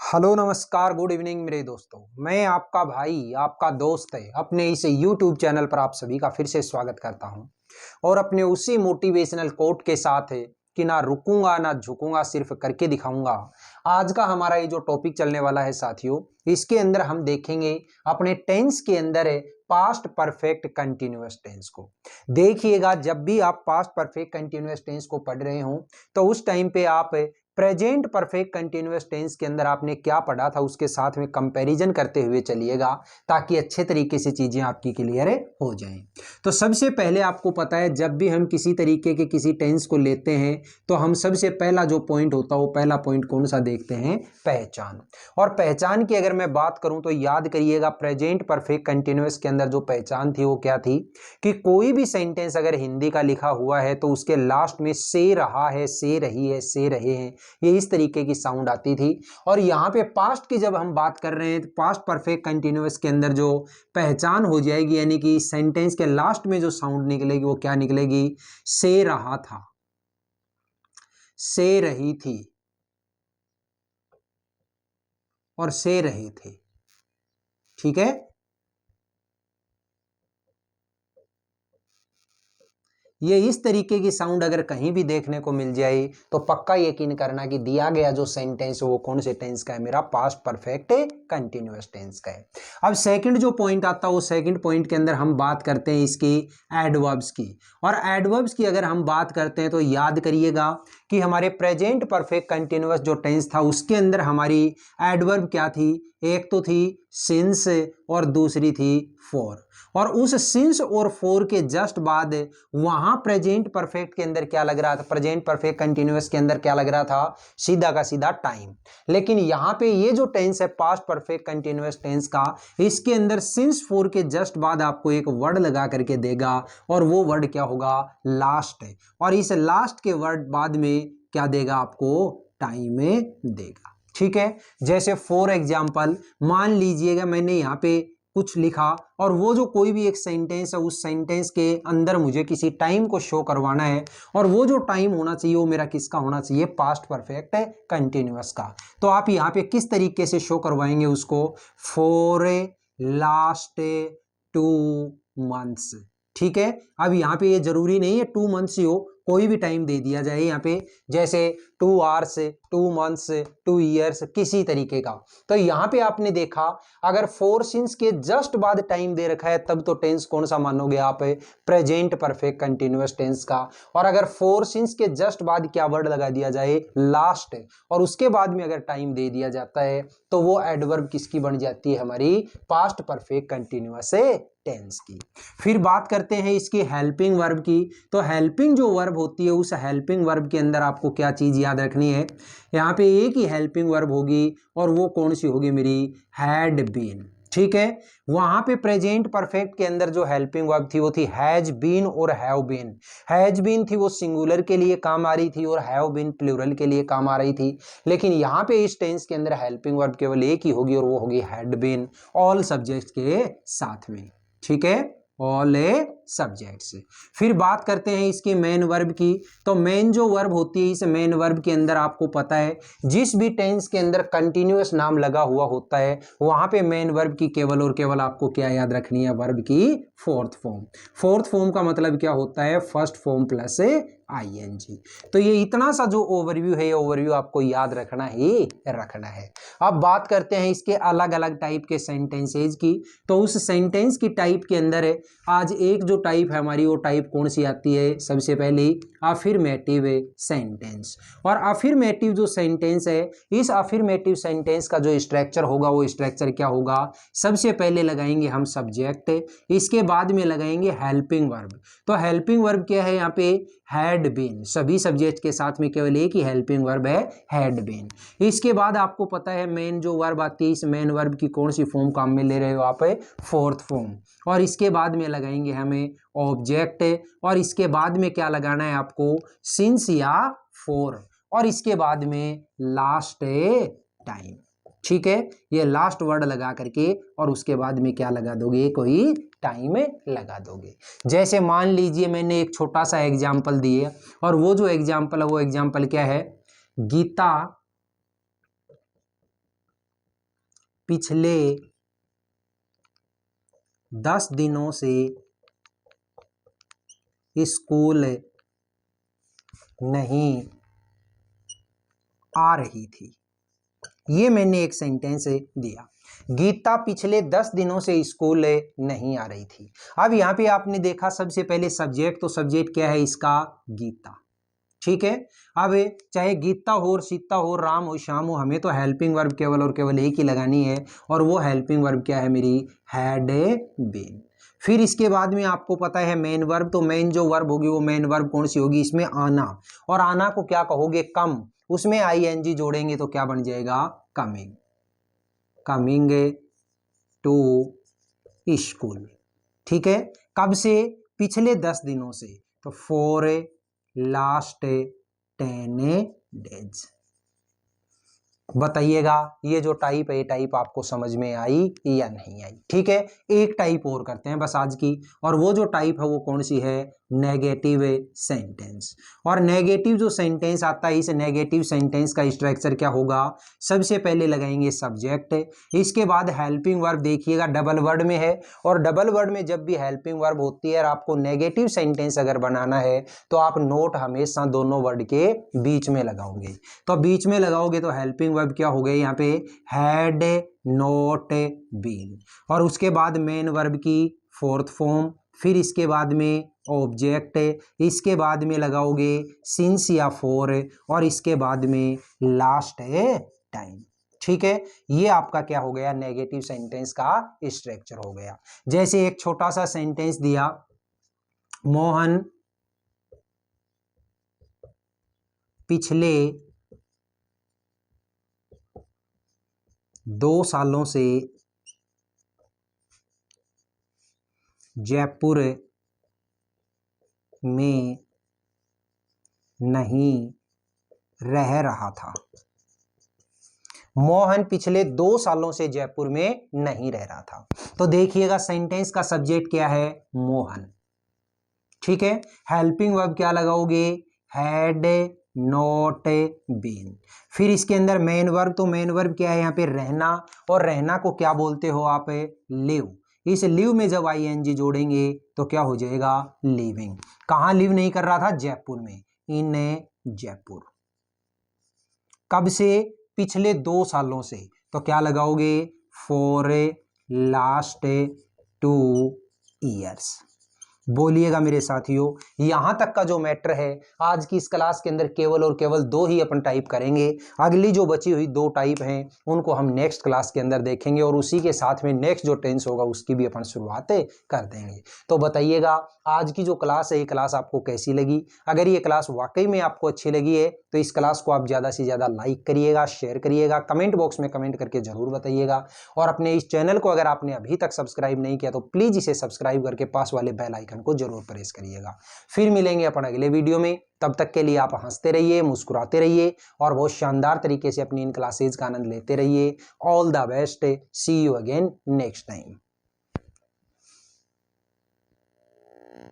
Hello नमस्कार good evening मेरे दोस्तों। मैं आपका भाई आपका दोस्त है अपने इस YouTube चैनल पर आप सभी का फिर से स्वागत करता हूं और अपने उसी मोटिवेशनल कोट के साथ है कि ना रुकूंगा ना झुकूंगा, सिर्फ करके दिखाऊंगा। आज का हमारा ये जो टॉपिक चलने वाला है साथियों, इसके अंदर हम देखेंगे अपने टेंस के अंदर है पास्ट परफेक्ट कंटिन्यूअस टेंस को। देखिएगा, जब भी आप पास्ट परफेक्ट कंटिन्यूअस टेंस को पढ़ रहे हो तो उस टाइम पे आप प्रेजेंट परफेक्ट कंटिन्यूअस टेंस के अंदर आपने क्या पढ़ा था उसके साथ में कंपैरिजन करते हुए चलिएगा, ताकि अच्छे तरीके से चीजें आपकी क्लियर हो जाएं। तो सबसे पहले आपको पता है, जब भी हम किसी तरीके के किसी टेंस को लेते हैं तो हम सबसे पहला जो पॉइंट होता है वो पहला पॉइंट कौन सा देखते हैं? पहचान। और पहचान की अगर मैं बात करूं तो याद करिएगा, प्रेजेंट परफेक्ट कंटिन्यूअस के अंदर जो पहचान थी वो क्या थी कि कोई भी सेंटेंस अगर हिंदी का लिखा हुआ है तो उसके लास्ट में से रहा है, से रही है, से रहे हैं, ये इस तरीके की साउंड आती थी। और यहाँ पे पास्ट की जब हम बात कर रहे हैं तो पास्ट परफेक्ट कंटिन्यूअस के अंदर जो पहचान हो जाएगी, यानी कि सेंटेंस के लास्ट में जो साउंड निकलेगी वो क्या निकलेगी? से रहा था, से रही थी और से रहे थे। ठीक है, ये इस तरीके की साउंड अगर कहीं भी देखने को मिल जाए तो पक्का यकीन करना कि दिया गया जो सेंटेंस है वो कौन से टेंस का है? मेरा पास्ट परफेक्ट कंटिन्यूअस टेंस का है। अब सेकंड जो पॉइंट आता है वो सेकंड पॉइंट के अंदर हम बात करते हैं इसकी एडवर्ब्स की। और एडवर्ब्स की अगर हम बात करते हैं तो याद करिएगा कि हमारे प्रेजेंट परफेक्ट कंटिन्यूअस जो टेंस था उसके अंदर हमारी एडवर्ब क्या थी? एक तो थी सिंस और दूसरी थी फॉर। और उस सिंस और फॉर के जस्ट बाद वहां प्रेजेंट परफेक्ट के अंदर क्या लग रहा था? प्रेजेंट परफेक्ट कंटिन्यूअस के अंदर क्या लग रहा था? सीधा का सीधा टाइम। लेकिन यहां पे ये जो टेंस है पास्ट परफेक्ट कंटिन्यूअस टेंस का, इसके अंदर सिंस फॉर के जस्ट बाद आपको एक वर्ड लगा करके देगा और वो वर्ड क्या होगा? लास्ट है। और इस लास्ट के वर्ड बाद में क्या देगा आपको? टाइम देगा। ठीक है, जैसे फॉर एग्जाम्पल मान लीजिएगा मैंने यहाँ पे कुछ लिखा और वो जो कोई भी एक सेंटेंस है उस सेंटेंस के अंदर मुझे किसी टाइम को शो करवाना है, और वो जो टाइम होना चाहिए वो मेरा किसका होना चाहिए? पास्ट परफेक्ट है कंटिन्यूअस का। तो आप यहाँ पे किस तरीके से शो करवाएंगे उसको? For last 2 months. ठीक है, अब यहाँ पे ये जरूरी नहीं है 2 मंथ्स ही हो, कोई भी टाइम दे दिया जाए यहाँ पे, जैसे 2 आवर्स 2 मंथ्स 2 ईयर्स, किसी तरीके का। तो यहाँ पे आपने देखा अगर फोर सिंस के जस्ट बाद टाइम दे रखा है तब तो टेंस कौन सा मानोगे आप? प्रेजेंट परफेक्ट कंटिन्यूअस टेंस का। और अगर फोर सिंस के जस्ट बाद क्या वर्ड लगा दिया जाए? लास्ट, और उसके बाद में अगर टाइम दे दिया जाता है तो वो एडवर्ब किसकी बन जाती है? हमारी पास्ट परफेक्ट कंटिन्यूअस टेंस की। फिर बात करते हैं इसकी हेल्पिंग वर्ब की। तो हेल्पिंग जो वर्ब होती है उस हेल्पिंग वर्ब के अंदर आपको क्या चीज याद रखनी है? यहाँ पे एक ही हेल्पिंग वर्ब होगी और वो कौन सी होगी? मेरी हैड बीन। ठीक है, वहां पे प्रेजेंट परफेक्ट के अंदर जो हेल्पिंग वर्ब थी वो थी हैज बीन और हैव बीन। हैज बीन थी वो सिंगुलर के लिए काम आ रही थी और हैव बीन प्लूरल के लिए काम आ रही थी। लेकिन यहाँ पे इस टेंस के अंदर हेल्पिंग वर्ब केवल एक ही होगी और वो होगी हैड बीन, ऑल सब्जेक्ट्स के साथ में। ठीक है, ऑल सब्जेक्ट्स। फिर बात करते हैं इसकी मेन वर्ब की। तो मेन जो वर्ब होती है इस मेन वर्ब के अंदर आपको पता है जिस भी टेंस के अंदर कंटिन्यूअस नाम लगा हुआ होता है वहां पे मेन वर्ब की केवल और केवल आपको क्या याद रखनी है? वर्ब की फोर्थ फॉर्म। फोर्थ फॉर्म का मतलब क्या होता है? First form plus ING. तो ये इतना सा जो ओवरव्यू है, ये ओवरव्यू आपको याद रखना ही रखना है। अब बात करते हैं इसके अलग अलग टाइप के सेंटेंसेज की। तो उस सेंटेंस की टाइप के अंदर है आज एक जो टाइप है हमारी, वो टाइप कौन सी आती है? सबसे पहले अफर्मेटिव सेंटेंस। और अफर्मेटिव जो सेंटेंस है, इस अफर्मेटिव सेंटेंस का जो स्ट्रक्चर होगा वो स्ट्रक्चर क्या होगा? सबसे पहले लगाएंगे हम सब्जेक्ट, इसके बाद में लगाएंगे हेल्पिंग वर्ब। तो हेल्पिंग वर्ब क्या है यहाँ पे? Had been. सभी सब्जेक्ट के साथ में केवल एक ही हेल्पिंग वर्ब है, हैड बीन। इसके बाद आपको पता है मेन जो वर्ब आती है, इस मेन वर्ब की कौन सी फॉर्म काम में ले रहे हो आप? Fourth form. और इसके बाद में लगाएंगे हमें ऑब्जेक्ट, और इसके बाद में क्या लगाना है आपको? सिंस या फॉर, और इसके बाद में लास्ट टाइम। ठीक है, ये लास्ट वर्ड लगा करके और उसके बाद में क्या लगा दोगे? कोई टाइम लगा दोगे। जैसे मान लीजिए मैंने एक छोटा सा एग्जाम्पल दिए और वो जो एग्जाम्पल है वो एग्जाम्पल क्या है? गीता पिछले 10 दिनों से स्कूल नहीं आ रही थी। ये मैंने एक सेंटेंस दिया। गीता पिछले 10 दिनों से स्कूल नहीं आ रही थी। अब यहाँ पे आपने देखा सबसे पहले सब्जेक्ट, तो सब्जेक्ट क्या है इसका? गीता। ठीक है। अब चाहे गीता हो और सीता हो, राम हो, श्याम हो, हमें तो हेल्पिंग वर्ब केवल और केवल एक ही लगानी है, और वो हेल्पिंग वर्ब क्या है मेरी? Had been. फिर इसके बाद में आपको पता है मेन वर्ब, तो मेन जो वर्ब होगी वो मेन वर्ब कौन सी होगी? इसमें आना, और आना को क्या कहोगे? कम। उसमें आईएनजी जोड़ेंगे तो क्या बन जाएगा? कमिंग। Coming to school. ठीक है। कब से? पिछले 10 दिनों से, तो फॉर लास्ट 10 डेज। बताइएगा ये जो टाइप है, ये टाइप आपको समझ में आई या नहीं आई? ठीक है। एक टाइप और करते हैं बस आज की, और वो जो टाइप है वो कौन सी है? Negative sentence. और नेगेटिव जो सेंटेंस आता है, इस नेगेटिव सेंटेंस का स्ट्रक्चर क्या होगा? सबसे पहले लगाएंगे सब्जेक्ट, इसके बाद हेल्पिंग वर्ब। देखिएगा डबल वर्ड में है, और डबल वर्ड में जब भी हेल्पिंग वर्ब होती है और आपको नेगेटिव सेंटेंस अगर बनाना है तो आप नोट हमेशा दोनों वर्ड के बीच में लगाओगे। तो बीच में लगाओगे तो हेल्पिंग वर्ब क्या हो गए यहाँ पे? Had not been. और उसके बाद मेन वर्ब की फोर्थ फॉर्म, फिर इसके बाद में ऑब्जेक्ट, इसके बाद में लगाओगे सिंस या फॉर, और इसके बाद में लास्ट टाइम। ठीक है। ये आपका क्या हो गया? नेगेटिव सेंटेंस का स्ट्रक्चर हो गया। जैसे एक छोटा सा सेंटेंस दिया, मोहन पिछले 2 सालों से जयपुर में नहीं रह रहा था। मोहन पिछले 2 सालों से जयपुर में नहीं रह रहा था। तो देखिएगा सेंटेंस का सब्जेक्ट क्या है? मोहन। ठीक है। हेल्पिंग वर्ब क्या लगाओगे? Had not been. फिर इसके अंदर मेन वर्ब, तो मेन वर्ब क्या है यहाँ पे? रहना, और रहना को क्या बोलते हो आप? लिव। इस लिव में जब आईएनजी जोड़ेंगे तो क्या हो जाएगा? लिविंग। कहाँ लिव नहीं कर रहा था? जयपुर में, इन जयपुर। कब से? पिछले 2 सालों से, तो क्या लगाओगे? For last 2 years. बोलिएगा मेरे साथियों, यहां तक का जो मैटर है आज की इस क्लास के अंदर केवल और केवल 2 ही अपन टाइप करेंगे। अगली जो बची हुई 2 टाइप हैं उनको हम नेक्स्ट क्लास के अंदर देखेंगे, और उसी के साथ में नेक्स्ट जो टेंस होगा उसकी भी अपन शुरुआत कर देंगे। तो बताइएगा आज की जो क्लास है ये क्लास आपको कैसी लगी? अगर ये क्लास वाकई में आपको अच्छी लगी है तो इस क्लास को आप ज़्यादा से ज़्यादा लाइक करिएगा, शेयर करिएगा, कमेंट बॉक्स में कमेंट करके जरूर बताइएगा, और अपने इस चैनल को अगर आपने अभी तक सब्सक्राइब नहीं किया तो प्लीज़ इसे सब्सक्राइब करके पास वाले बेल आइकन को जरूर प्रेस करिएगा। फिर मिलेंगे अपन अगले वीडियो में। तब तक के लिए आप हंसते रहिए, मुस्कुराते रहिए, और बहुत शानदार तरीके से अपनी इन क्लासेज का आनंद लेते रहिए। All the best. See you again next time.